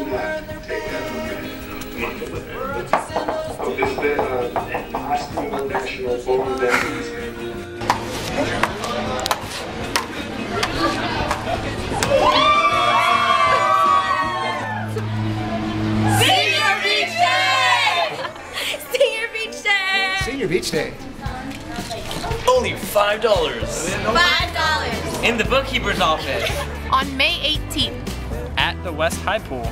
Take that muscle with it. So is there an Oscar National Bowling Dance? Senior Beach Day! Senior Beach Day! Senior Beach Day. Only $5. $5 In the bookkeeper's office. on May 18th. At the West High Pool.